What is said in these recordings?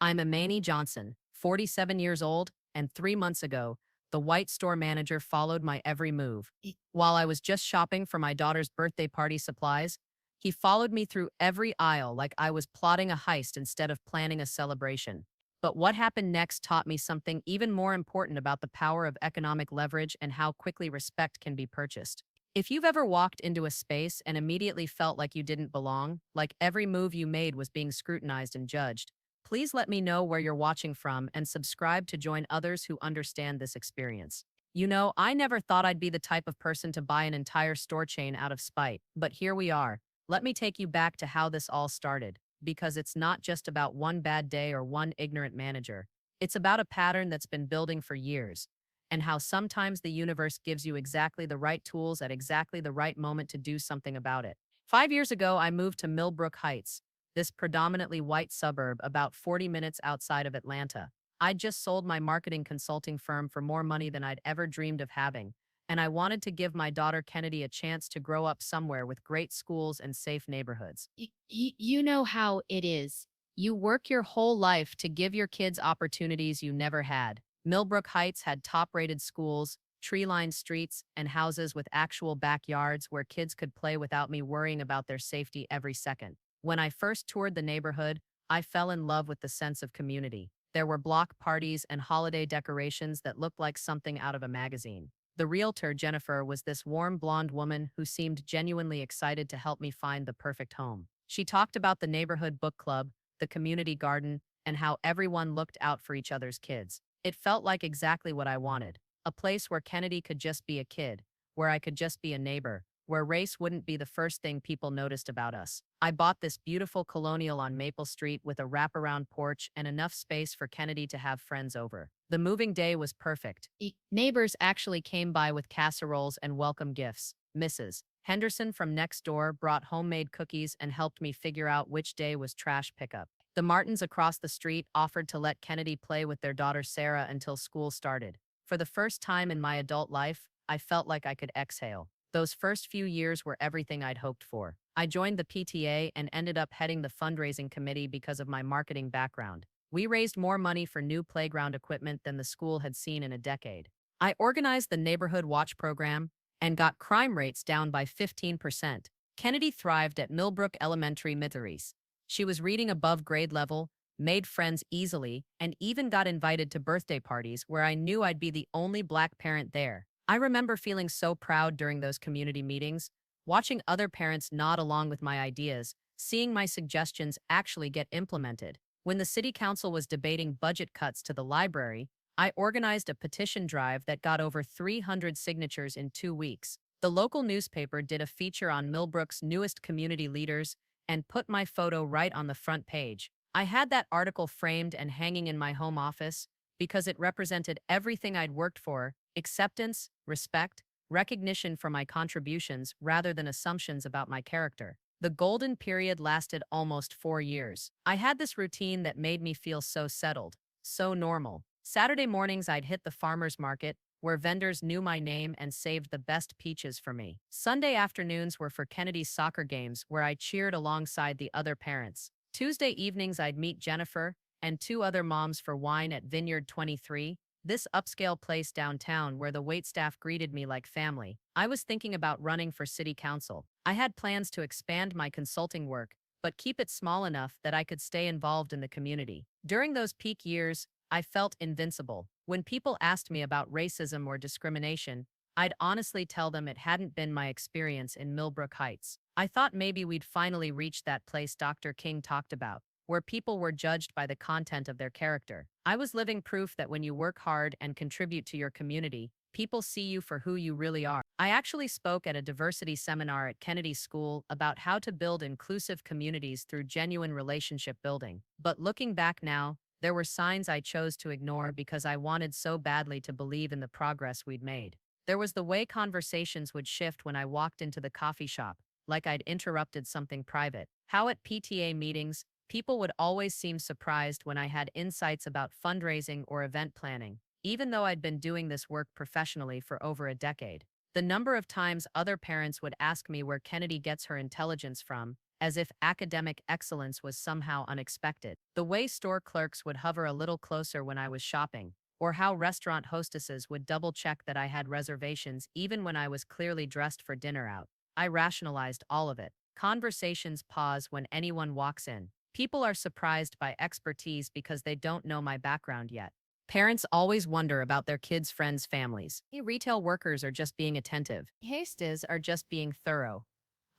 I'm Imani Johnson, 47 years old, and 3 months ago, the white store manager followed my every move. While I was just shopping for my daughter's birthday party supplies, he followed me through every aisle like I was plotting a heist instead of planning a celebration. But what happened next taught me something even more important about the power of economic leverage and how quickly respect can be purchased. If you've ever walked into a space and immediately felt like you didn't belong, like every move you made was being scrutinized and judged, please let me know where you're watching from and subscribe to join others who understand this experience. You know, I never thought I'd be the type of person to buy an entire store chain out of spite, but here we are. Let me take you back to how this all started, because it's not just about one bad day or one ignorant manager. It's about a pattern that's been building for years, and how sometimes the universe gives you exactly the right tools at exactly the right moment to do something about it. 5 years ago, I moved to Millbrook Heights, this predominantly white suburb about 40 minutes outside of Atlanta. I'd just sold my marketing consulting firm for more money than I'd ever dreamed of having, and I wanted to give my daughter Kennedy a chance to grow up somewhere with great schools and safe neighborhoods. You know how it is. You work your whole life to give your kids opportunities you never had. Millbrook Heights had top-rated schools, tree-lined streets, and houses with actual backyards where kids could play without me worrying about their safety every second. When I first toured the neighborhood, I fell in love with the sense of community. There were block parties and holiday decorations that looked like something out of a magazine. The realtor, Jennifer, was this warm blonde woman who seemed genuinely excited to help me find the perfect home. She talked about the neighborhood book club, the community garden, and how everyone looked out for each other's kids. It felt like exactly what I wanted. A place where Kennedy could just be a kid, where I could just be a neighbor, where race wouldn't be the first thing people noticed about us. I bought this beautiful colonial on Maple Street with a wraparound porch and enough space for Kennedy to have friends over. The moving day was perfect. Neighbors actually came by with casseroles and welcome gifts. Mrs. Henderson from next door brought homemade cookies and helped me figure out which day was trash pickup. The Martins across the street offered to let Kennedy play with their daughter Sarah until school started. For the first time in my adult life, I felt like I could exhale. Those first few years were everything I'd hoped for. I joined the PTA and ended up heading the fundraising committee because of my marketing background. We raised more money for new playground equipment than the school had seen in a decade. I organized the Neighborhood Watch program and got crime rates down by 15%. Kennedy thrived at Millbrook Elementary Mitheries. She was reading above grade level, made friends easily, and even got invited to birthday parties where I knew I'd be the only Black parent there. I remember feeling so proud during those community meetings, watching other parents nod along with my ideas, seeing my suggestions actually get implemented. When the city council was debating budget cuts to the library, I organized a petition drive that got over 300 signatures in 2 weeks. The local newspaper did a feature on Millbrook's newest community leaders and put my photo right on the front page. I had that article framed and hanging in my home office because it represented everything I'd worked for: acceptance, respect, recognition for my contributions rather than assumptions about my character. The golden period lasted almost 4 years. I had this routine that made me feel so settled, so normal. Saturday mornings I'd hit the farmer's market, where vendors knew my name and saved the best peaches for me. Sunday afternoons were for Kennedy's soccer games, where I cheered alongside the other parents. Tuesday evenings I'd meet Jennifer and two other moms for wine at Vineyard 23, this upscale place downtown where the waitstaff greeted me like family. I was thinking about running for city council. I had plans to expand my consulting work, but keep it small enough that I could stay involved in the community. During those peak years, I felt invincible. When people asked me about racism or discrimination, I'd honestly tell them it hadn't been my experience in Millbrook Heights. I thought maybe we'd finally reach that place Dr. King talked about, where people were judged by the content of their character. I was living proof that when you work hard and contribute to your community, people see you for who you really are. I actually spoke at a diversity seminar at Kennedy School about how to build inclusive communities through genuine relationship building. But looking back now, there were signs I chose to ignore because I wanted so badly to believe in the progress we'd made. There was the way conversations would shift when I walked into the coffee shop, like I'd interrupted something private. How at PTA meetings, people would always seem surprised when I had insights about fundraising or event planning, even though I'd been doing this work professionally for over a decade. The number of times other parents would ask me where Kennedy gets her intelligence from as if academic excellence was somehow unexpected. The way store clerks would hover a little closer when I was shopping, or how restaurant hostesses would double check that I had reservations even when I was clearly dressed for dinner out. I rationalized all of it. Conversations pause when anyone walks in. People are surprised by expertise because they don't know my background yet. Parents always wonder about their kids' friends' families. Retail workers are just being attentive. Hostesses are just being thorough.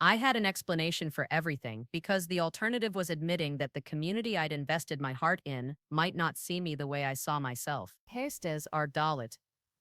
I had an explanation for everything because the alternative was admitting that the community I'd invested my heart in might not see me the way I saw myself. Hostesses are dalit.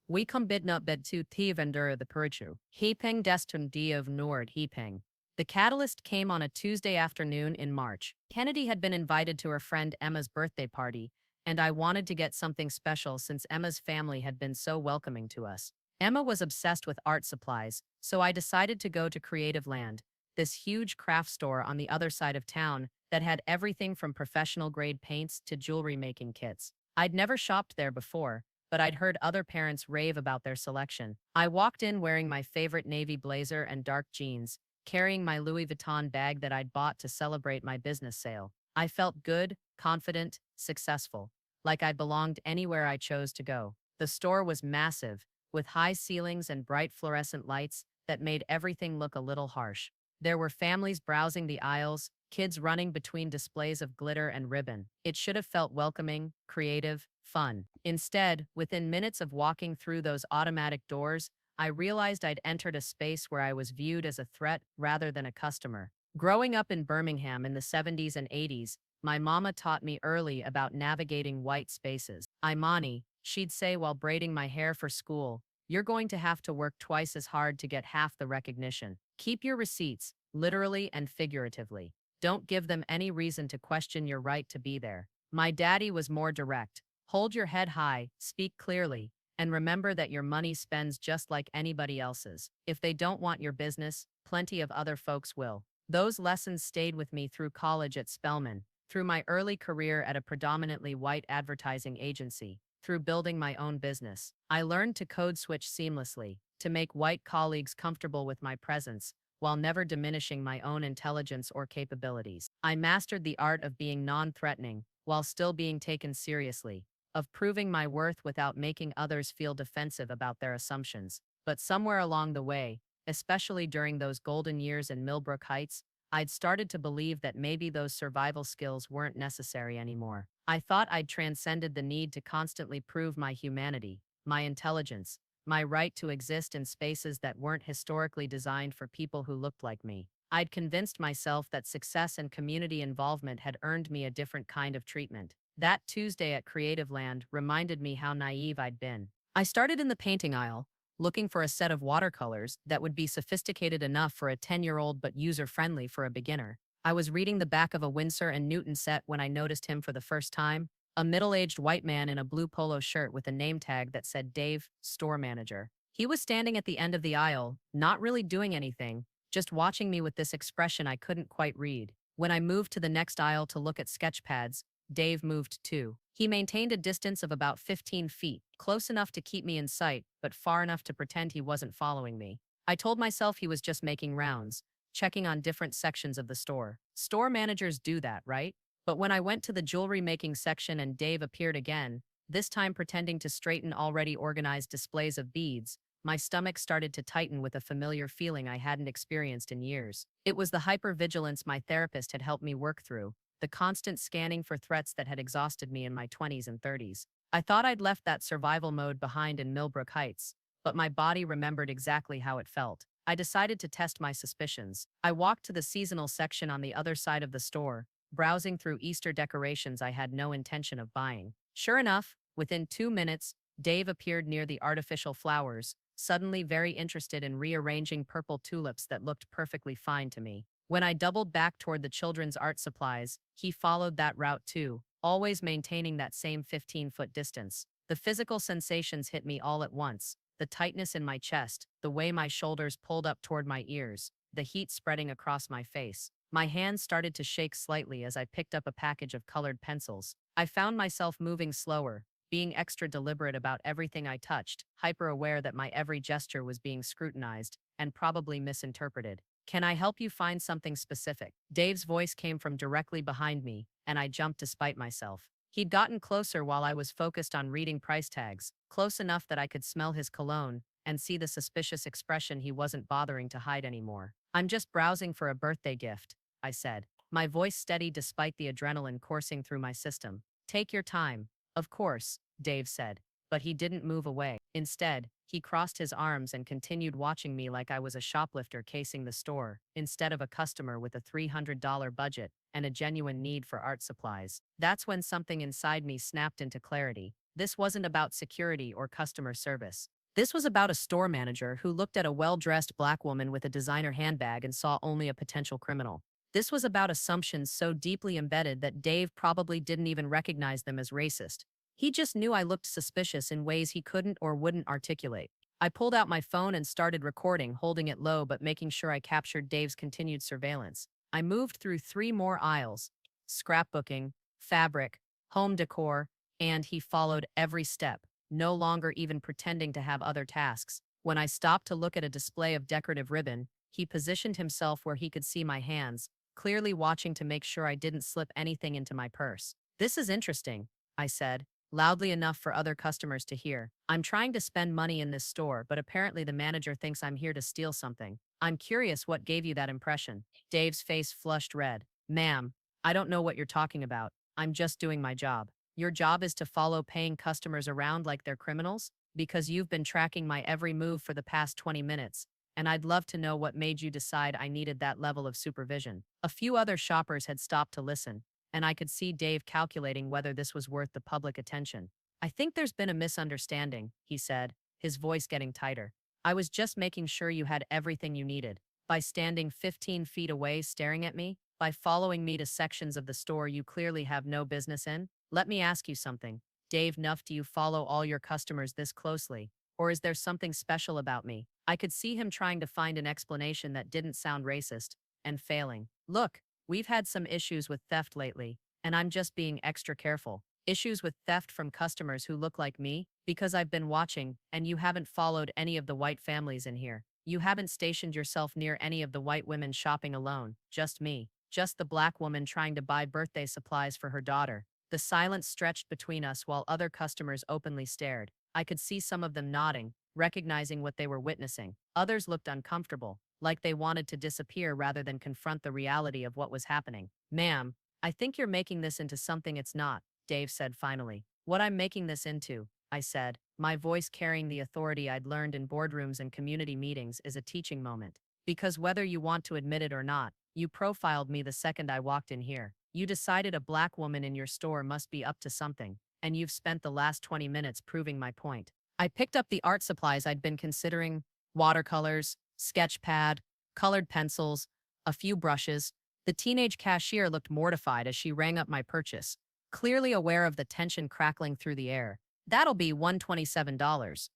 We kombidna bed to tivender the purichu. Hepeng destum diov nord hepeng. The catalyst came on a Tuesday afternoon in March. Kennedy had been invited to her friend Emma's birthday party, and I wanted to get something special since Emma's family had been so welcoming to us. Emma was obsessed with art supplies, so I decided to go to Creative Land, this huge craft store on the other side of town that had everything from professional-grade paints to jewelry-making kits. I'd never shopped there before, but I'd heard other parents rave about their selection. I walked in wearing my favorite navy blazer and dark jeans, carrying my Louis Vuitton bag that I'd bought to celebrate my business sale. I felt good, confident, successful, like I belonged anywhere I chose to go. The store was massive, with high ceilings and bright fluorescent lights that made everything look a little harsh. There were families browsing the aisles, kids running between displays of glitter and ribbon. It should have felt welcoming, creative, fun. Instead, within minutes of walking through those automatic doors, I realized I'd entered a space where I was viewed as a threat rather than a customer. Growing up in Birmingham in the 70s and 80s, my mama taught me early about navigating white spaces. Imani, she'd say while braiding my hair for school, you're going to have to work twice as hard to get half the recognition. Keep your receipts, literally and figuratively. Don't give them any reason to question your right to be there. My daddy was more direct. Hold your head high, speak clearly, and remember that your money spends just like anybody else's. If they don't want your business, plenty of other folks will. Those lessons stayed with me through college at Spelman, through my early career at a predominantly white advertising agency, through building my own business. I learned to code switch seamlessly, to make white colleagues comfortable with my presence, while never diminishing my own intelligence or capabilities. I mastered the art of being non-threatening, while still being taken seriously, of proving my worth without making others feel defensive about their assumptions. But somewhere along the way, especially during those golden years in Millbrook Heights, I'd started to believe that maybe those survival skills weren't necessary anymore. I thought I'd transcended the need to constantly prove my humanity, my intelligence, my right to exist in spaces that weren't historically designed for people who looked like me. I'd convinced myself that success and community involvement had earned me a different kind of treatment. That Tuesday at Creative Land reminded me how naive I'd been. I started in the painting aisle, looking for a set of watercolors that would be sophisticated enough for a 10-year-old but user-friendly for a beginner. I was reading the back of a Winsor and Newton set when I noticed him for the first time, a middle-aged white man in a blue polo shirt with a name tag that said Dave, store manager. He was standing at the end of the aisle, not really doing anything, just watching me with this expression I couldn't quite read. When I moved to the next aisle to look at sketch pads, Dave moved too. He maintained a distance of about 15 feet, close enough to keep me in sight, but far enough to pretend he wasn't following me. I told myself he was just making rounds, checking on different sections of the store. Store managers do that, right? But when I went to the jewelry making section and Dave appeared again, this time pretending to straighten already organized displays of beads, my stomach started to tighten with a familiar feeling I hadn't experienced in years. It was the hypervigilance my therapist had helped me work through, the constant scanning for threats that had exhausted me in my 20s and 30s. I thought I'd left that survival mode behind in Millbrook Heights, but my body remembered exactly how it felt. I decided to test my suspicions. I walked to the seasonal section on the other side of the store, browsing through Easter decorations I had no intention of buying. Sure enough, within 2 minutes, Dave appeared near the artificial flowers, suddenly very interested in rearranging purple tulips that looked perfectly fine to me. When I doubled back toward the children's art supplies, he followed that route too, always maintaining that same 15-foot distance. The physical sensations hit me all at once, the tightness in my chest, the way my shoulders pulled up toward my ears, the heat spreading across my face. My hands started to shake slightly as I picked up a package of colored pencils. I found myself moving slower, being extra deliberate about everything I touched, hyper-aware that my every gesture was being scrutinized and probably misinterpreted. Can I help you find something specific? Dave's voice came from directly behind me, and I jumped despite myself. He'd gotten closer while I was focused on reading price tags, close enough that I could smell his cologne and see the suspicious expression he wasn't bothering to hide anymore. I'm just browsing for a birthday gift, I said, my voice steady despite the adrenaline coursing through my system. Take your time. Of course, Dave said, but he didn't move away. Instead, he crossed his arms and continued watching me like I was a shoplifter casing the store, instead of a customer with a $300 budget and a genuine need for art supplies. That's when something inside me snapped into clarity. This wasn't about security or customer service. This was about a store manager who looked at a well-dressed black woman with a designer handbag and saw only a potential criminal. This was about assumptions so deeply embedded that Dave probably didn't even recognize them as racist. He just knew I looked suspicious in ways he couldn't or wouldn't articulate. I pulled out my phone and started recording, holding it low but making sure I captured Dave's continued surveillance. I moved through 3 more aisles: scrapbooking, fabric, home decor, and he followed every step, no longer even pretending to have other tasks. When I stopped to look at a display of decorative ribbon, he positioned himself where he could see my hands, clearly watching to make sure I didn't slip anything into my purse. This is interesting, I said, loudly enough for other customers to hear. I'm trying to spend money in this store, but apparently the manager thinks I'm here to steal something. I'm curious what gave you that impression. Dave's face flushed red. Ma'am, I don't know what you're talking about. I'm just doing my job. Your job is to follow paying customers around like they're criminals? Because you've been tracking my every move for the past 20 minutes, and I'd love to know what made you decide I needed that level of supervision. A few other shoppers had stopped to listen, and I could see Dave calculating whether this was worth the public attention. I think there's been a misunderstanding, he said, his voice getting tighter. I was just making sure you had everything you needed. By standing 15 feet away staring at me, by following me to sections of the store you clearly have no business in. Let me ask you something. Dave Nuff, do you follow all your customers this closely? Or is there something special about me? I could see him trying to find an explanation that didn't sound racist, and failing. Look, we've had some issues with theft lately, and I'm just being extra careful. Issues with theft from customers who look like me? Because I've been watching, and you haven't followed any of the white families in here. You haven't stationed yourself near any of the white women shopping alone, just me. Just the black woman trying to buy birthday supplies for her daughter. The silence stretched between us while other customers openly stared. I could see some of them nodding, recognizing what they were witnessing. Others looked uncomfortable, like they wanted to disappear rather than confront the reality of what was happening. Ma'am, I think you're making this into something it's not, Dave said finally. What I'm making this into, I said, my voice carrying the authority I'd learned in boardrooms and community meetings, is a teaching moment. Because whether you want to admit it or not, you profiled me the second I walked in here. You decided a black woman in your store must be up to something, and you've spent the last 20 minutes proving my point. I picked up the art supplies I'd been considering: watercolors, sketch pad, colored pencils, a few brushes. The teenage cashier looked mortified as she rang up my purchase, clearly aware of the tension crackling through the air. That'll be $127.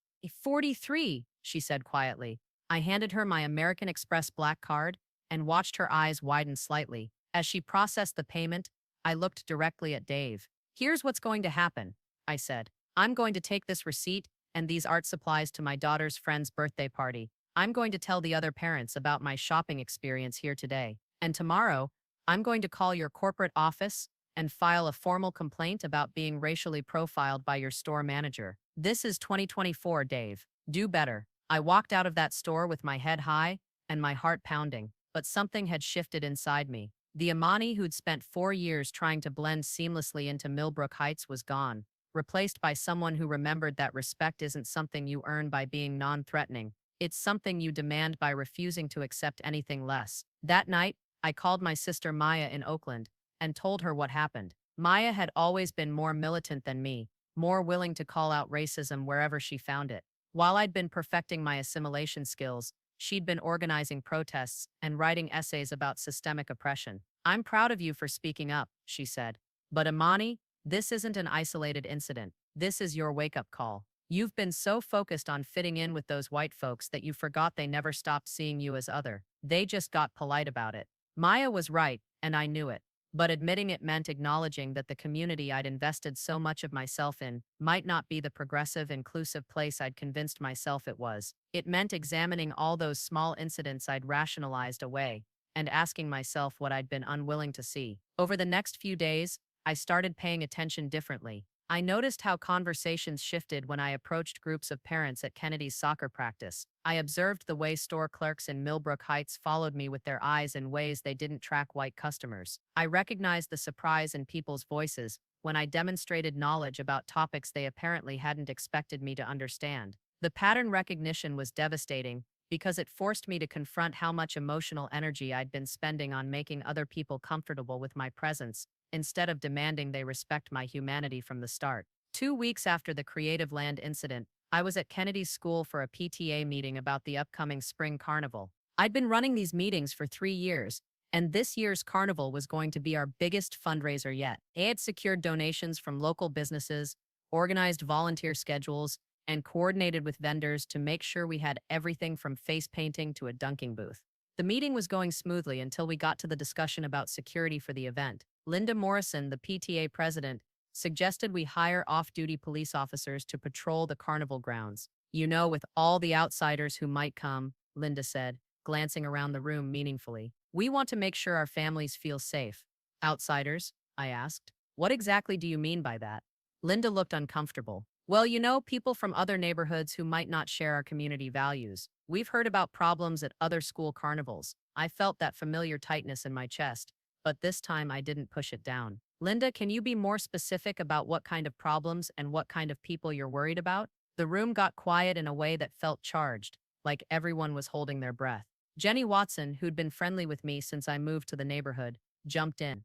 $43, she said quietly. I handed her my American Express black card and watched her eyes widen slightly. As she processed the payment, I looked directly at Dave. Here's what's going to happen, I said. I'm going to take this receipt and these art supplies to my daughter's friend's birthday party. I'm going to tell the other parents about my shopping experience here today. And tomorrow, I'm going to call your corporate office and file a formal complaint about being racially profiled by your store manager. This is 2024, Dave. Do better. I walked out of that store with my head high and my heart pounding, but something had shifted inside me. The Imani who'd spent 4 years trying to blend seamlessly into Millbrook Heights was gone, replaced by someone who remembered that respect isn't something you earn by being non-threatening. It's something you demand by refusing to accept anything less. That night, I called my sister Maya in Oakland and told her what happened. Maya had always been more militant than me, more willing to call out racism wherever she found it. While I'd been perfecting my assimilation skills, she'd been organizing protests and writing essays about systemic oppression. I'm proud of you for speaking up, she said. But Imani, this isn't an isolated incident. This is your wake-up call. You've been so focused on fitting in with those white folks that you forgot they never stopped seeing you as other. They just got polite about it. Maya was right, and I knew it. but admitting it meant acknowledging that the community I'd invested so much of myself in might not be the progressive, inclusive place I'd convinced myself it was. It meant examining all those small incidents I'd rationalized away and asking myself what I'd been unwilling to see. Over the next few days, I started paying attention differently. I noticed how conversations shifted when I approached groups of parents at Kennedy's soccer practice. I observed the way store clerks in Millbrook Heights followed me with their eyes in ways they didn't track white customers. I recognized the surprise in people's voices when I demonstrated knowledge about topics they apparently hadn't expected me to understand. The pattern recognition was devastating because it forced me to confront how much emotional energy I'd been spending on making other people comfortable with my presence instead of demanding they respect my humanity from the start. 2 weeks after the Creative Land incident, I was at Kennedy's school for a PTA meeting about the upcoming spring carnival. I'd been running these meetings for 3 years, and this year's carnival was going to be our biggest fundraiser yet. They had secured donations from local businesses, organized volunteer schedules, and coordinated with vendors to make sure we had everything from face painting to a dunking booth. The meeting was going smoothly until we got to the discussion about security for the event. Linda Morrison, the PTA president, suggested we hire off-duty police officers to patrol the carnival grounds. You know, with all the outsiders who might come, Linda said, glancing around the room meaningfully. We want to make sure our families feel safe. Outsiders? I asked. What exactly do you mean by that? Linda looked uncomfortable. Well, you know, people from other neighborhoods who might not share our community values. We've heard about problems at other school carnivals. I felt that familiar tightness in my chest, but this time I didn't push it down. Linda, can you be more specific about what kind of problems and what kind of people you're worried about? The room got quiet in a way that felt charged, like everyone was holding their breath. Jenny Watson, who'd been friendly with me since I moved to the neighborhood, jumped in.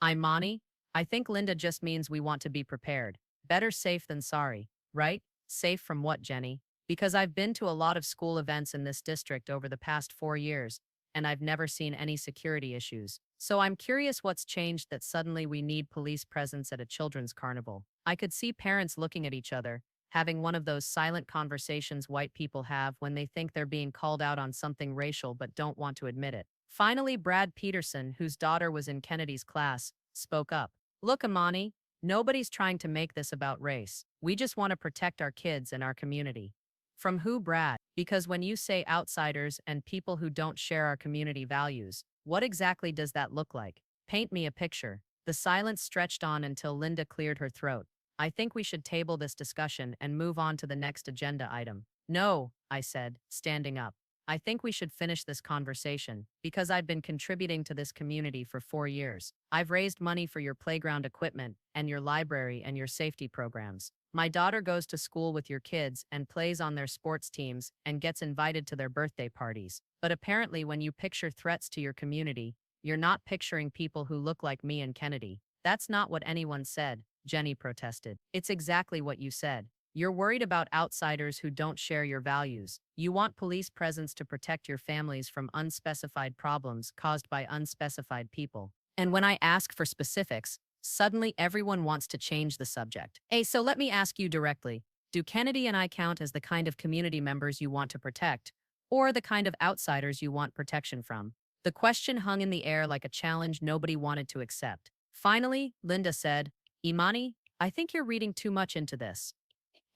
Imani, I think Linda just means we want to be prepared. Better safe than sorry, right? Safe from what, Jenny? Because I've been to a lot of school events in this district over the past 4 years, and I've never seen any security issues. So I'm curious what's changed that suddenly we need police presence at a children's carnival. I could see parents looking at each other, having one of those silent conversations white people have when they think they're being called out on something racial but don't want to admit it. Finally, Brad Peterson, whose daughter was in Kennedy's class, spoke up. Look, Imani, nobody's trying to make this about race. We just want to protect our kids and our community. From who, Brad? Because when you say outsiders and people who don't share our community values, what exactly does that look like? Paint me a picture. The silence stretched on until Linda cleared her throat. I think we should table this discussion and move on to the next agenda item. No, I said, standing up. I think we should finish this conversation because I've been contributing to this community for 4 years. I've raised money for your playground equipment and your library and your safety programs. My daughter goes to school with your kids and plays on their sports teams and gets invited to their birthday parties. But apparently when you picture threats to your community, you're not picturing people who look like me and Kennedy. That's not what anyone said, Jenny protested. It's exactly what you said. You're worried about outsiders who don't share your values. You want police presence to protect your families from unspecified problems caused by unspecified people. And when I ask for specifics, suddenly everyone wants to change the subject. Hey, so let me ask you directly. Do Kennedy and I count as the kind of community members you want to protect, or the kind of outsiders you want protection from? The question hung in the air like a challenge nobody wanted to accept. Finally, Linda said, Imani, I think you're reading too much into this.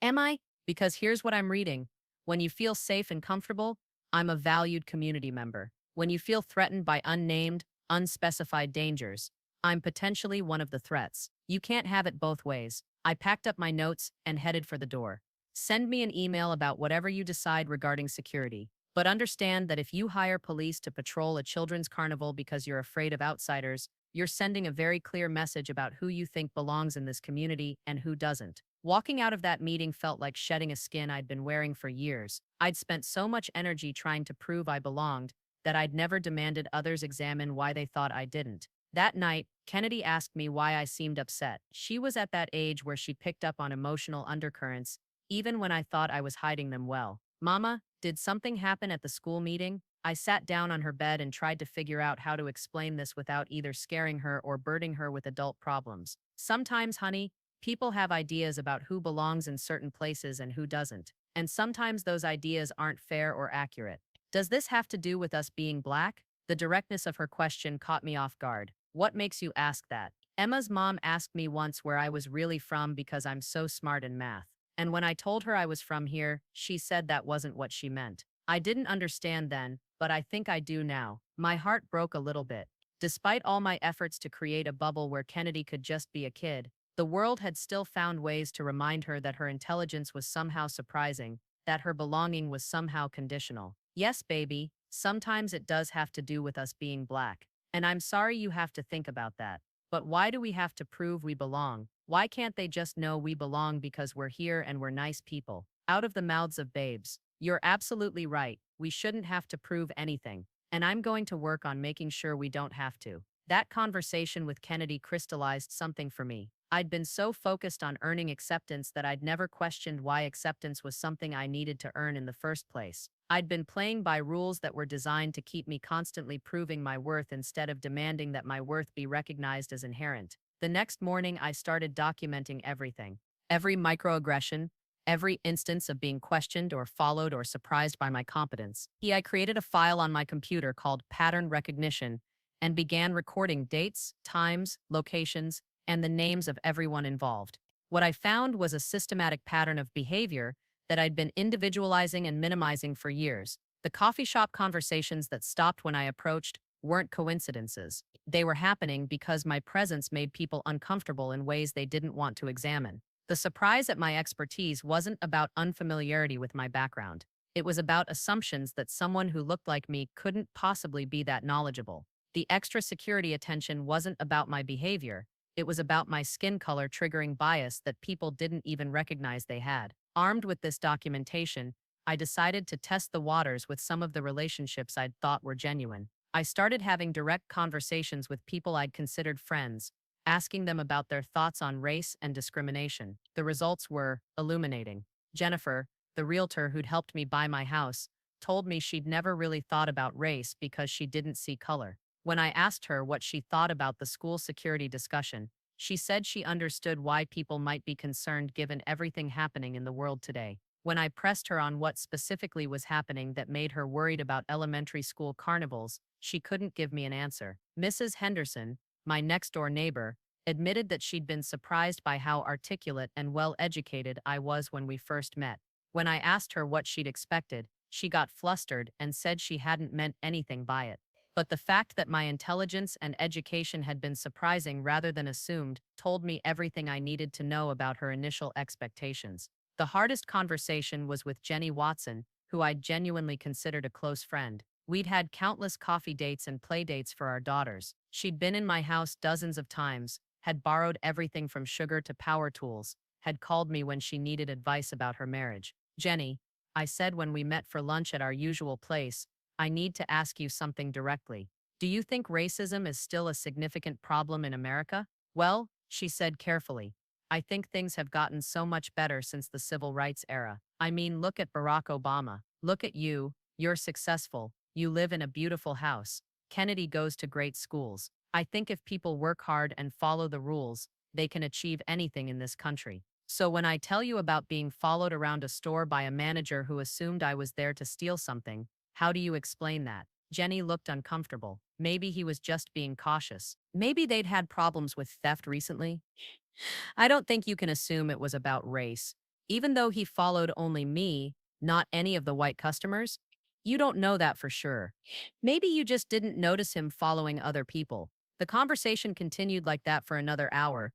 Am I? Because here's what I'm reading. When you feel safe and comfortable, I'm a valued community member. When you feel threatened by unnamed, unspecified dangers, I'm potentially one of the threats. You can't have it both ways. I packed up my notes and headed for the door. Send me an email about whatever you decide regarding security. But understand that if you hire police to patrol a children's carnival because you're afraid of outsiders, you're sending a very clear message about who you think belongs in this community and who doesn't. Walking out of that meeting felt like shedding a skin I'd been wearing for years. I'd spent so much energy trying to prove I belonged that I'd never demanded others examine why they thought I didn't. That night, Kennedy asked me why I seemed upset. She was at that age where she picked up on emotional undercurrents, even when I thought I was hiding them well. Mama, did something happen at the school meeting? I sat down on her bed and tried to figure out how to explain this without either scaring her or burdening her with adult problems. Sometimes, honey, people have ideas about who belongs in certain places and who doesn't. And sometimes those ideas aren't fair or accurate. Does this have to do with us being black? The directness of her question caught me off guard. What makes you ask that? Emma's mom asked me once where I was really from because I'm so smart in math. And when I told her I was from here, she said that wasn't what she meant. I didn't understand then, but I think I do now. My heart broke a little bit. Despite all my efforts to create a bubble where Kennedy could just be a kid, the world had still found ways to remind her that her intelligence was somehow surprising, that her belonging was somehow conditional. Yes, baby, sometimes it does have to do with us being black. And I'm sorry you have to think about that. But why do we have to prove we belong? Why can't they just know we belong because we're here and we're nice people? Out of the mouths of babes. You're absolutely right. We shouldn't have to prove anything. And I'm going to work on making sure we don't have to. That conversation with Kennedy crystallized something for me. I'd been so focused on earning acceptance that I'd never questioned why acceptance was something I needed to earn in the first place. I'd been playing by rules that were designed to keep me constantly proving my worth instead of demanding that my worth be recognized as inherent. The next morning, I started documenting everything. Every microaggression, every instance of being questioned or followed or surprised by my competence. I created a file on my computer called Pattern Recognition and began recording dates, times, locations, and the names of everyone involved. What I found was a systematic pattern of behavior that I'd been individualizing and minimizing for years. The coffee shop conversations that stopped when I approached weren't coincidences. They were happening because my presence made people uncomfortable in ways they didn't want to examine. The surprise at my expertise wasn't about unfamiliarity with my background. It was about assumptions that someone who looked like me couldn't possibly be that knowledgeable. The extra security attention wasn't about my behavior. It was about my skin color triggering bias that people didn't even recognize they had. Armed with this documentation, I decided to test the waters with some of the relationships I'd thought were genuine. I started having direct conversations with people I'd considered friends, asking them about their thoughts on race and discrimination. The results were illuminating. Jennifer, the realtor who'd helped me buy my house, told me she'd never really thought about race because she didn't see color. When I asked her what she thought about the school security discussion, she said she understood why people might be concerned given everything happening in the world today. When I pressed her on what specifically was happening that made her worried about elementary school carnivals, she couldn't give me an answer. Mrs. Henderson, my next-door neighbor, admitted that she'd been surprised by how articulate and well-educated I was when we first met. When I asked her what she'd expected, she got flustered and said she hadn't meant anything by it. But the fact that my intelligence and education had been surprising rather than assumed told me everything I needed to know about her initial expectations. The hardest conversation was with Jenny Watson, who I'd genuinely considered a close friend. We'd had countless coffee dates and play dates for our daughters. She'd been in my house dozens of times, had borrowed everything from sugar to power tools, had called me when she needed advice about her marriage. Jenny, I said when we met for lunch at our usual place, I need to ask you something directly. Do you think racism is still a significant problem in America? Well, she said carefully, I think things have gotten so much better since the civil rights era. I mean, look at Barack Obama. Look at you. You're successful. You live in a beautiful house. Kennedy goes to great schools. I think if people work hard and follow the rules, they can achieve anything in this country. So when I tell you about being followed around a store by a manager who assumed I was there to steal something, how do you explain that? Jenny looked uncomfortable. Maybe he was just being cautious. Maybe they'd had problems with theft recently. I don't think you can assume it was about race. Even though he followed only me, not any of the white customers, you don't know that for sure. Maybe you just didn't notice him following other people. The conversation continued like that for another hour.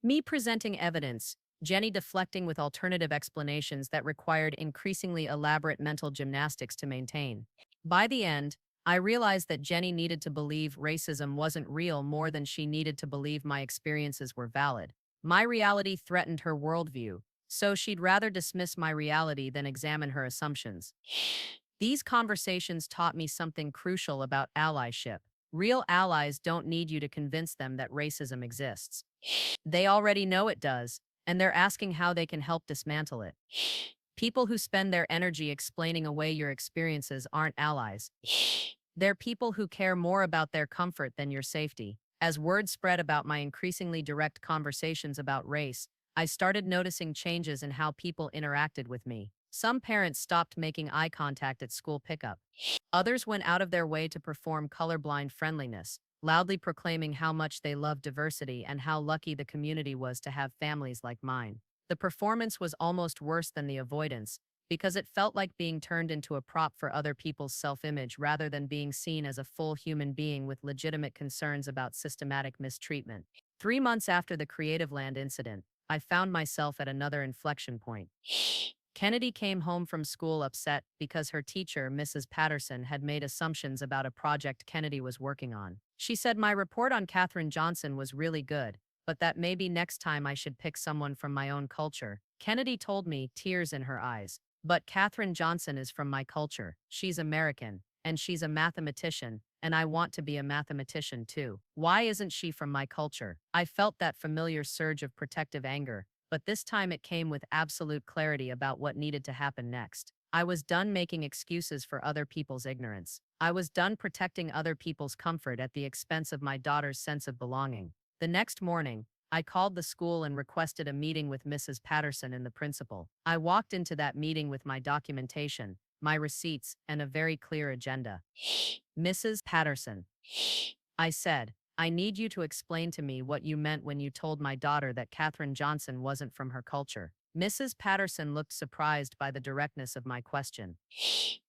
Me presenting evidence, Jenny deflecting with alternative explanations that required increasingly elaborate mental gymnastics to maintain. By the end, I realized that Jenny needed to believe racism wasn't real more than she needed to believe my experiences were valid. My reality threatened her worldview, so she'd rather dismiss my reality than examine her assumptions. These conversations taught me something crucial about allyship. Real allies don't need you to convince them that racism exists. They already know it does, and they're asking how they can help dismantle it. People who spend their energy explaining away your experiences aren't allies. They're people who care more about their comfort than your safety. As word spread about my increasingly direct conversations about race, I started noticing changes in how people interacted with me. Some parents stopped making eye contact at school pickup. Others went out of their way to perform colorblind friendliness. loudly proclaiming how much they loved diversity and how lucky the community was to have families like mine. The performance was almost worse than the avoidance, because it felt like being turned into a prop for other people's self-image rather than being seen as a full human being with legitimate concerns about systematic mistreatment. 3 months after the Creative Land incident, I found myself at another inflection point. Kennedy came home from school upset because her teacher, Mrs. Patterson, had made assumptions about a project Kennedy was working on. She said my report on Katherine Johnson was really good, but that maybe next time I should pick someone from my own culture. Kennedy told me, tears in her eyes. But Katherine Johnson is from my culture. She's American, and she's a mathematician, and I want to be a mathematician too. Why isn't she from my culture? I felt that familiar surge of protective anger, but this time it came with absolute clarity about what needed to happen next. I was done making excuses for other people's ignorance. I was done protecting other people's comfort at the expense of my daughter's sense of belonging. The next morning, I called the school and requested a meeting with Mrs. Patterson and the principal. I walked into that meeting with my documentation, my receipts, and a very clear agenda. Mrs. Patterson, I said, I need you to explain to me what you meant when you told my daughter that Katherine Johnson wasn't from her culture. Mrs. Patterson looked surprised by the directness of my question.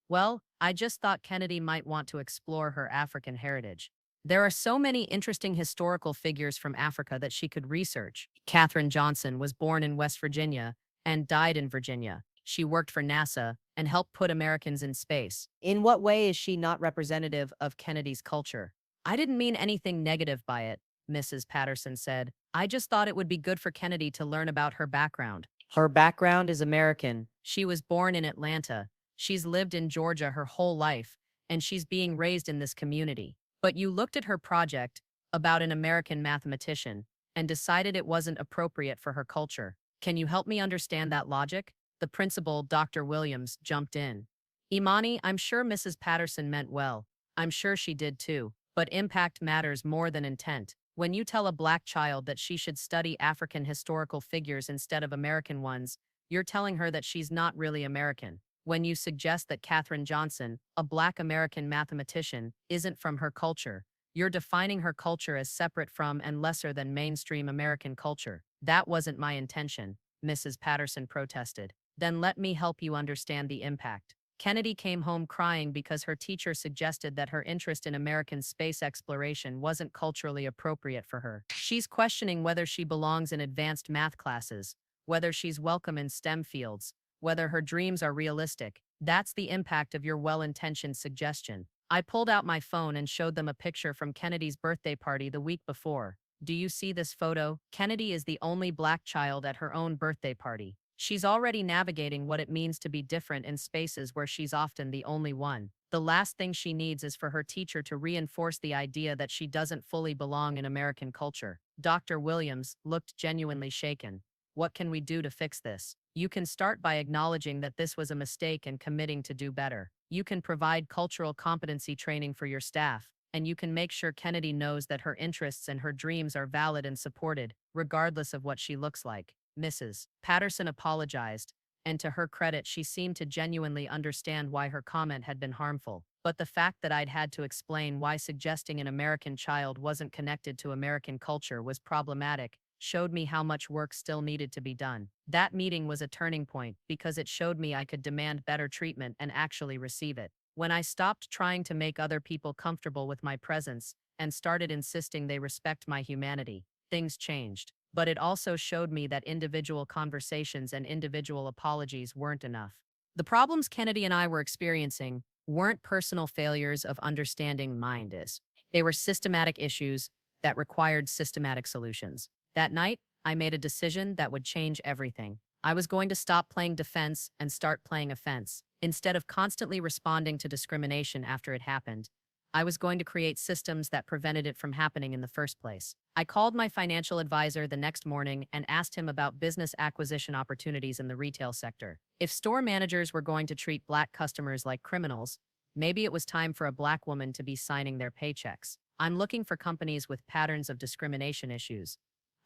Well, I just thought Kennedy might want to explore her African heritage. There are so many interesting historical figures from Africa that she could research. Katherine Johnson was born in West Virginia and died in Virginia. She worked for NASA and helped put Americans in space. In what way is she not representative of Kennedy's culture? I didn't mean anything negative by it, Mrs. Patterson said. I just thought it would be good for Kennedy to learn about her background. Her background is American. She was born in Atlanta. She's lived in Georgia her whole life, and she's being raised in this community. But you looked at her project about an American mathematician and decided it wasn't appropriate for her culture. Can you help me understand that logic? The principal, Dr. Williams, jumped in. Imani, I'm sure Mrs. Patterson meant well. I'm sure she did too. But impact matters more than intent. When you tell a black child that she should study African historical figures instead of American ones, you're telling her that she's not really American. When you suggest that Katherine Johnson, a black American mathematician, isn't from her culture, you're defining her culture as separate from and lesser than mainstream American culture. That wasn't my intention, Mrs. Patterson protested. Then let me help you understand the impact. Kennedy came home crying because her teacher suggested that her interest in American space exploration wasn't culturally appropriate for her. She's questioning whether she belongs in advanced math classes, whether she's welcome in STEM fields, whether her dreams are realistic. That's the impact of your well-intentioned suggestion. I pulled out my phone and showed them a picture from Kennedy's birthday party the week before. Do you see this photo? Kennedy is the only black child at her own birthday party. She's already navigating what it means to be different in spaces where she's often the only one. The last thing she needs is for her teacher to reinforce the idea that she doesn't fully belong in American culture. Dr. Williams looked genuinely shaken. What can we do to fix this? You can start by acknowledging that this was a mistake and committing to do better. You can provide cultural competency training for your staff, and you can make sure Kennedy knows that her interests and her dreams are valid and supported, regardless of what she looks like. Mrs. Patterson apologized, and to her credit, she seemed to genuinely understand why her comment had been harmful. But the fact that I'd had to explain why suggesting an American child wasn't connected to American culture was problematic showed me how much work still needed to be done. That meeting was a turning point because it showed me I could demand better treatment and actually receive it. When I stopped trying to make other people comfortable with my presence and started insisting they respect my humanity, things changed. But it also showed me that individual conversations and individual apologies weren't enough. The problems Kennedy and I were experiencing weren't personal failures of understanding mind is. They were systematic issues that required systematic solutions. That night, I made a decision that would change everything. I was going to stop playing defense and start playing offense. Instead of constantly responding to discrimination after it happened, I was going to create systems that prevented it from happening in the first place. I called my financial advisor the next morning and asked him about business acquisition opportunities in the retail sector. If store managers were going to treat black customers like criminals, maybe it was time for a black woman to be signing their paychecks. I'm looking for companies with patterns of discrimination issues,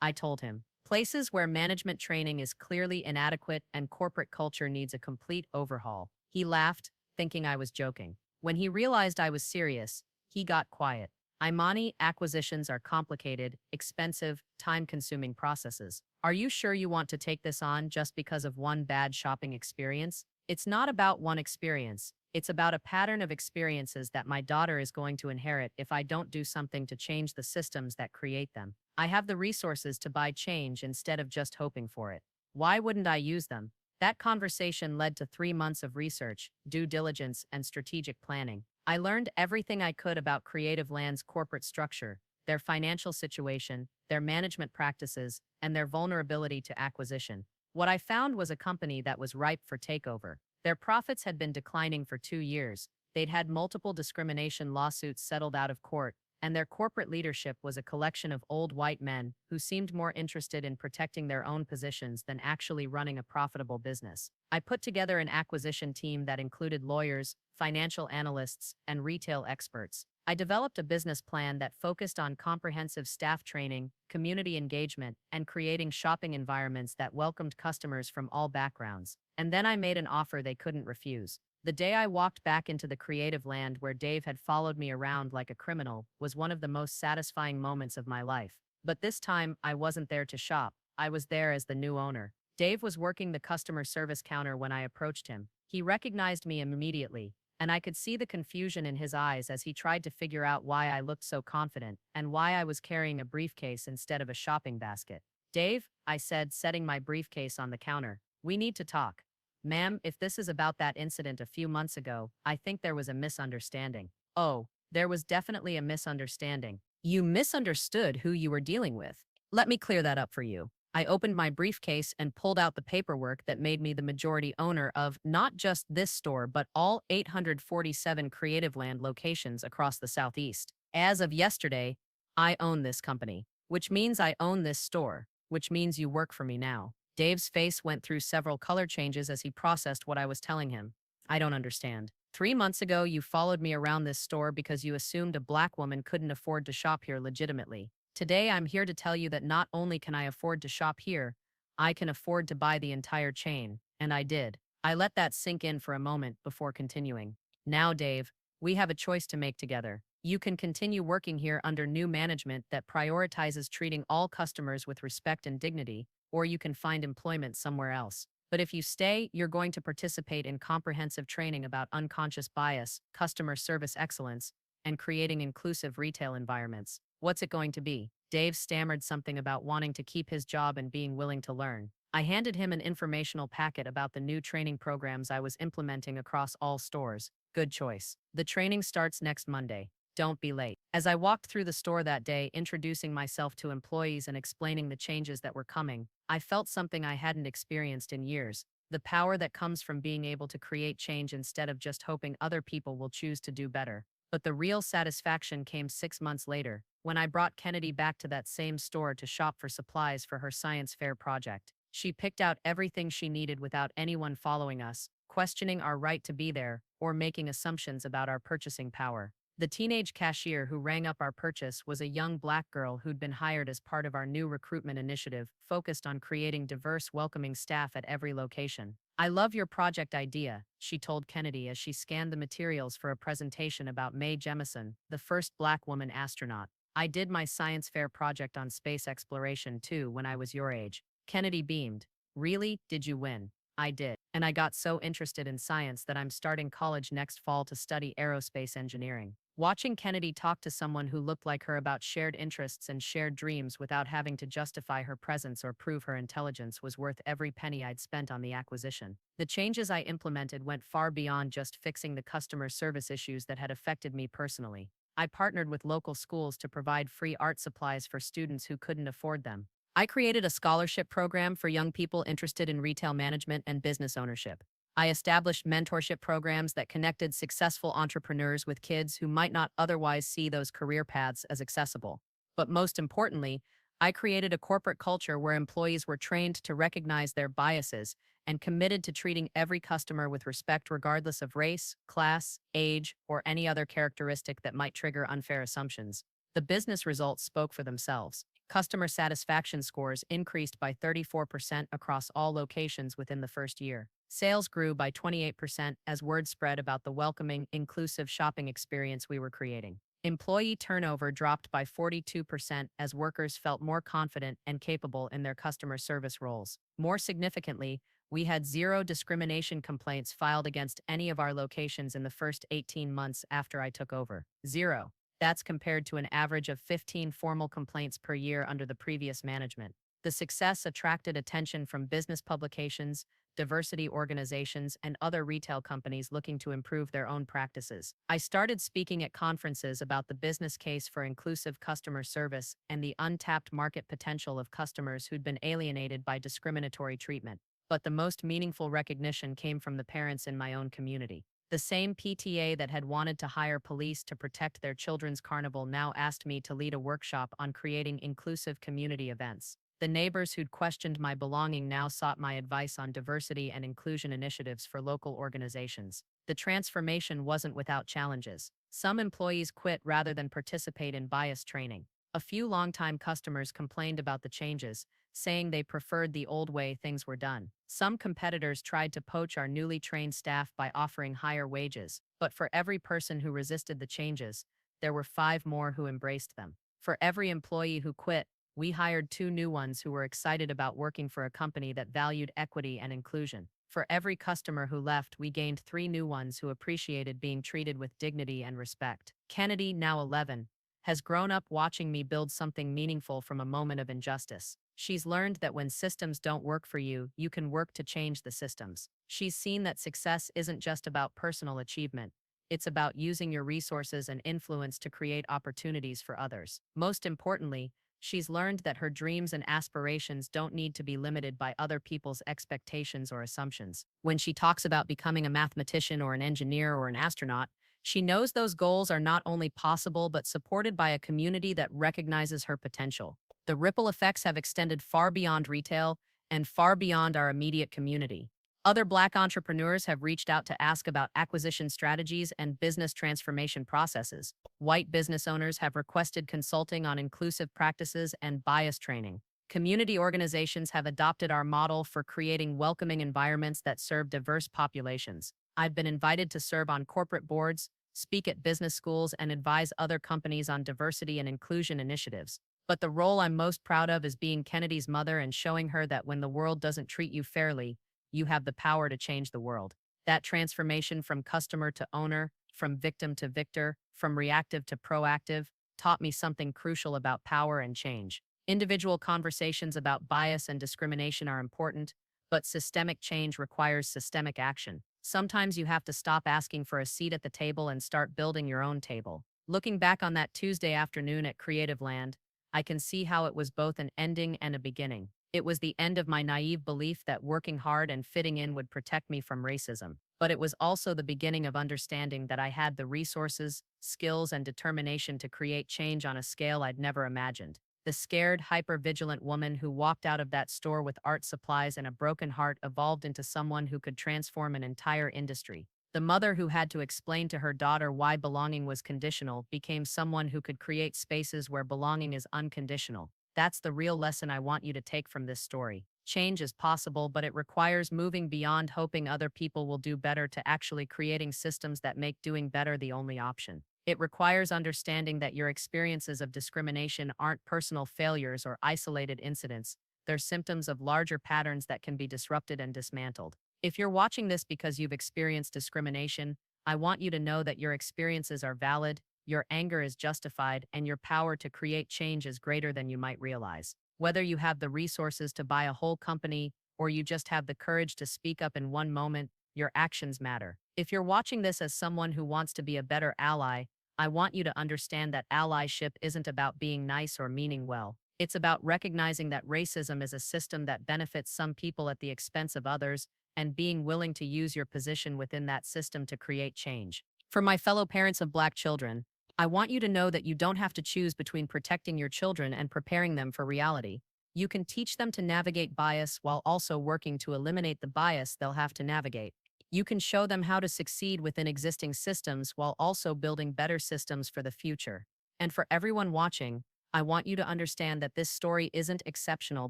I told him. Places where management training is clearly inadequate and corporate culture needs a complete overhaul. He laughed, thinking I was joking. When he realized I was serious, he got quiet. Imani, acquisitions are complicated, expensive, time-consuming processes. Are you sure you want to take this on just because of one bad shopping experience? It's not about one experience. It's about a pattern of experiences that my daughter is going to inherit if I don't do something to change the systems that create them. I have the resources to buy change instead of just hoping for it. Why wouldn't I use them? That conversation led to 3 months of research, due diligence, and strategic planning. I learned everything I could about Creative Land's corporate structure, their financial situation, their management practices, and their vulnerability to acquisition. What I found was a company that was ripe for takeover. Their profits had been declining for 2 years, they'd had multiple discrimination lawsuits settled out of court, and their corporate leadership was a collection of old white men who seemed more interested in protecting their own positions than actually running a profitable business. I put together an acquisition team that included lawyers, financial analysts, and retail experts. I developed a business plan that focused on comprehensive staff training, community engagement, and creating shopping environments that welcomed customers from all backgrounds. And then I made an offer they couldn't refuse. The day I walked back into the Creative Land where Dave had followed me around like a criminal was one of the most satisfying moments of my life. But this time, I wasn't there to shop. I was there as the new owner. Dave was working the customer service counter when I approached him. He recognized me immediately, and I could see the confusion in his eyes as he tried to figure out why I looked so confident and why I was carrying a briefcase instead of a shopping basket. "Dave," I said, setting my briefcase on the counter, "we need to talk." "Ma'am, if this is about that incident a few months ago, I think there was a misunderstanding." "Oh, there was definitely a misunderstanding. You misunderstood who you were dealing with. Let me clear that up for you." I opened my briefcase and pulled out the paperwork that made me the majority owner of not just this store, but all 847 Creative Land locations across the Southeast. As of yesterday, I own this company, which means I own this store, which means you work for me now. Dave's face went through several color changes as he processed what I was telling him. "I don't understand. 3 months ago, you followed me around this store because you assumed a black woman couldn't afford to shop here legitimately. Today, I'm here to tell you that not only can I afford to shop here, I can afford to buy the entire chain." And I did. I let that sink in for a moment before continuing. "Now, Dave, we have a choice to make together. You can continue working here under new management that prioritizes treating all customers with respect and dignity, or you can find employment somewhere else. But if you stay, you're going to participate in comprehensive training about unconscious bias, customer service excellence, and creating inclusive retail environments." "What's it going to be?" Dave stammered something about wanting to keep his job and being willing to learn. I handed him an informational packet about the new training programs I was implementing across all stores. "Good choice. The training starts next Monday. Don't be late." As I walked through the store that day, introducing myself to employees and explaining the changes that were coming, I felt something I hadn't experienced in years: the power that comes from being able to create change instead of just hoping other people will choose to do better. But the real satisfaction came 6 months later, when I brought Kennedy back to that same store to shop for supplies for her science fair project. She picked out everything she needed without anyone following us, questioning our right to be there, or making assumptions about our purchasing power. The teenage cashier who rang up our purchase was a young black girl who'd been hired as part of our new recruitment initiative, focused on creating diverse, welcoming staff at every location. "I love your project idea," she told Kennedy as she scanned the materials for a presentation about Mae Jemison, the first black woman astronaut. "I did my science fair project on space exploration too when I was your age." Kennedy beamed. "Really? Did you win?" "I did. And I got so interested in science that I'm starting college next fall to study aerospace engineering." Watching Kennedy talk to someone who looked like her about shared interests and shared dreams without having to justify her presence or prove her intelligence was worth every penny I'd spent on the acquisition. The changes I implemented went far beyond just fixing the customer service issues that had affected me personally. I partnered with local schools to provide free art supplies for students who couldn't afford them. I created a scholarship program for young people interested in retail management and business ownership. I established mentorship programs that connected successful entrepreneurs with kids who might not otherwise see those career paths as accessible. But most importantly, I created a corporate culture where employees were trained to recognize their biases and committed to treating every customer with respect regardless of race, class, age, or any other characteristic that might trigger unfair assumptions. The business results spoke for themselves. Customer satisfaction scores increased by 34% across all locations within the first year. Sales grew by 28% as word spread about the welcoming, inclusive shopping experience we were creating. Employee turnover dropped by 42% as workers felt more confident and capable in their customer service roles. More significantly, we had zero discrimination complaints filed against any of our locations in the first 18 months after I took over. Zero. That's compared to an average of 15 formal complaints per year under the previous management. The success attracted attention from business publications, diversity organizations, and other retail companies looking to improve their own practices. I started speaking at conferences about the business case for inclusive customer service and the untapped market potential of customers who'd been alienated by discriminatory treatment. But the most meaningful recognition came from the parents in my own community. The same PTA that had wanted to hire police to protect their children's carnival now asked me to lead a workshop on creating inclusive community events. The neighbors who'd questioned my belonging now sought my advice on diversity and inclusion initiatives for local organizations. The transformation wasn't without challenges. Some employees quit rather than participate in bias training. A few longtime customers complained about the changes, saying they preferred the old way things were done. Some competitors tried to poach our newly trained staff by offering higher wages, but for every person who resisted the changes, there were 5 more who embraced them. For every employee who quit, we hired 2 new ones who were excited about working for a company that valued equity and inclusion. For every customer who left, we gained 3 new ones who appreciated being treated with dignity and respect. Kennedy, now 11, has grown up watching me build something meaningful from a moment of injustice. She's learned that when systems don't work for you, you can work to change the systems. She's seen that success isn't just about personal achievement. It's about using your resources and influence to create opportunities for others. Most importantly, she's learned that her dreams and aspirations don't need to be limited by other people's expectations or assumptions. When she talks about becoming a mathematician or an engineer or an astronaut, she knows those goals are not only possible but supported by a community that recognizes her potential. The ripple effects have extended far beyond retail and far beyond our immediate community. Other Black entrepreneurs have reached out to ask about acquisition strategies and business transformation processes. White business owners have requested consulting on inclusive practices and bias training. Community organizations have adopted our model for creating welcoming environments that serve diverse populations. I've been invited to serve on corporate boards, speak at business schools, and advise other companies on diversity and inclusion initiatives. But the role I'm most proud of is being Kennedy's mother and showing her that when the world doesn't treat you fairly, you have the power to change the world. That transformation from customer to owner, from victim to victor, from reactive to proactive, taught me something crucial about power and change. Individual conversations about bias and discrimination are important, but systemic change requires systemic action. Sometimes you have to stop asking for a seat at the table and start building your own table. Looking back on that Tuesday afternoon at Creative Land, I can see how it was both an ending and a beginning. It was the end of my naive belief that working hard and fitting in would protect me from racism. But it was also the beginning of understanding that I had the resources, skills, and determination to create change on a scale I'd never imagined. The scared, hyper-vigilant woman who walked out of that store with art supplies and a broken heart evolved into someone who could transform an entire industry. The mother who had to explain to her daughter why belonging was conditional became someone who could create spaces where belonging is unconditional. That's the real lesson I want you to take from this story. Change is possible, but it requires moving beyond hoping other people will do better to actually creating systems that make doing better the only option. It requires understanding that your experiences of discrimination aren't personal failures or isolated incidents. They're symptoms of larger patterns that can be disrupted and dismantled. If you're watching this because you've experienced discrimination, I want you to know that your experiences are valid, your anger is justified, and your power to create change is greater than you might realize. Whether you have the resources to buy a whole company or you just have the courage to speak up in one moment, your actions matter. If you're watching this as someone who wants to be a better ally, I want you to understand that allyship isn't about being nice or meaning well. It's about recognizing that racism is a system that benefits some people at the expense of others, and being willing to use your position within that system to create change. For my fellow parents of Black children, I want you to know that you don't have to choose between protecting your children and preparing them for reality. You can teach them to navigate bias while also working to eliminate the bias they'll have to navigate. You can show them how to succeed within existing systems while also building better systems for the future. And for everyone watching, I want you to understand that this story isn't exceptional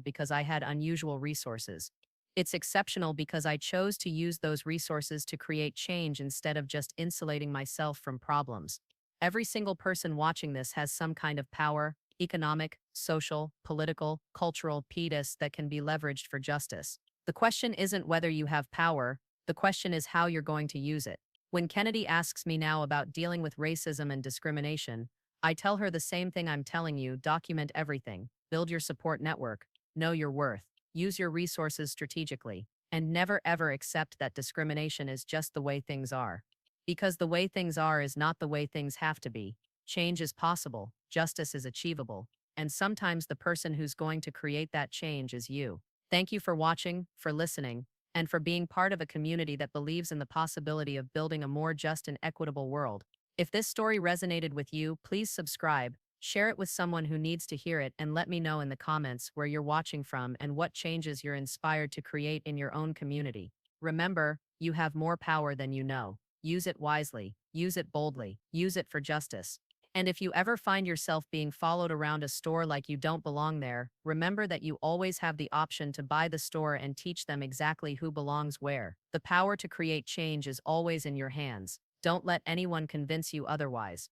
because I had unusual resources. It's exceptional because I chose to use those resources to create change instead of just insulating myself from problems. Every single person watching this has some kind of power, economic, social, political, cultural pitas that can be leveraged for justice. The question isn't whether you have power, the question is how you're going to use it. When Kennedy asks me now about dealing with racism and discrimination, I tell her the same thing I'm telling you: document everything, build your support network, know your worth, use your resources strategically, and never ever accept that discrimination is just the way things are. Because the way things are is not the way things have to be. Change is possible, justice is achievable, and sometimes the person who's going to create that change is you. Thank you for watching, for listening, and for being part of a community that believes in the possibility of building a more just and equitable world. If this story resonated with you, please subscribe, share it with someone who needs to hear it, and let me know in the comments where you're watching from and what changes you're inspired to create in your own community. Remember, you have more power than you know. Use it wisely, use it boldly, use it for justice. And if you ever find yourself being followed around a store like you don't belong there, remember that you always have the option to buy the store and teach them exactly who belongs where. The power to create change is always in your hands. Don't let anyone convince you otherwise.